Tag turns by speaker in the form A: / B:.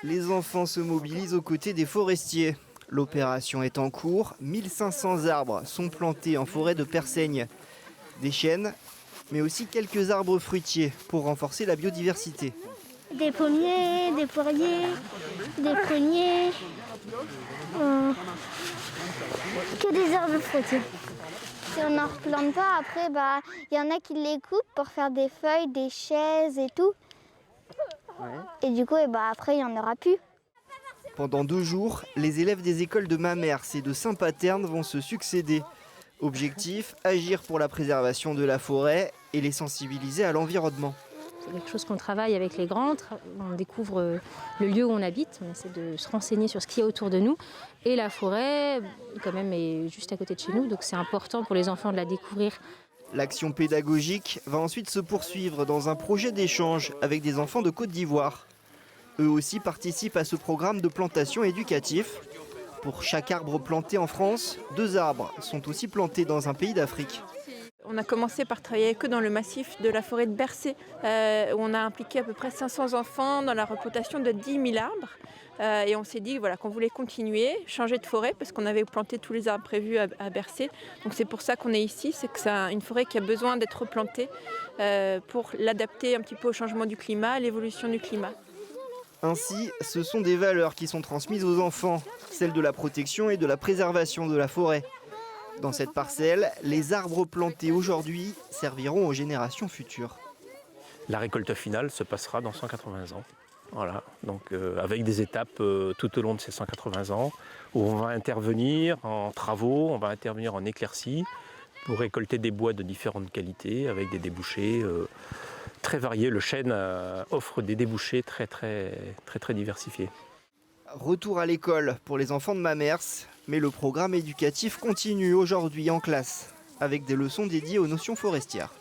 A: Les enfants se mobilisent aux côtés des forestiers. L'opération est en cours. 1500 arbres sont plantés en forêt de Persaigne. Des chênes, mais aussi quelques arbres fruitiers pour renforcer la biodiversité.
B: Des pommiers, des poiriers, des pruniers, que des arbres fruitiers. Si on n'en replante pas, après, y en a qui les coupent pour faire des feuilles, des chaises et tout. Et du coup, après, il n'y en aura plus.
A: Pendant 2 jours, les élèves des écoles de Mamers et de Saint-Paterne vont se succéder. Objectif, agir pour la préservation de la forêt et les sensibiliser à l'environnement.
C: C'est quelque chose qu'on travaille avec les grands, on découvre le lieu où on habite, on essaie de se renseigner sur ce qu'il y a autour de nous. Et la forêt, quand même, est juste à côté de chez nous, donc c'est important pour les enfants de la découvrir.
A: L'action pédagogique va ensuite se poursuivre dans un projet d'échange avec des enfants de Côte d'Ivoire. Eux aussi participent à ce programme de plantation éducatif. Pour chaque arbre planté en France, 2 arbres sont aussi plantés dans un pays d'Afrique.
D: On a commencé par travailler que dans le massif de la forêt de Bercé, où on a impliqué à peu près 500 enfants dans la replantation de 10 000 arbres. Et on s'est dit qu'on voulait continuer, changer de forêt, parce qu'on avait planté tous les arbres prévus à Bercé. Donc c'est pour ça qu'on est ici, c'est que c'est une forêt qui a besoin d'être replantée pour l'adapter un petit peu au changement du climat, à l'évolution du climat.
A: Ainsi, ce sont des valeurs qui sont transmises aux enfants, celles de la protection et de la préservation de la forêt. Dans cette parcelle, les arbres plantés aujourd'hui serviront aux générations futures.
E: La récolte finale se passera dans 180 ans. Voilà, donc avec des étapes tout au long de ces 180 ans, où on va intervenir en travaux, on va intervenir en éclaircie, pour récolter des bois de différentes qualités, avec des débouchés très variés. Le chêne offre des débouchés très diversifiés.
A: Retour à l'école pour les enfants de Mamers, mais le programme éducatif continue aujourd'hui en classe, avec des leçons dédiées aux notions forestières.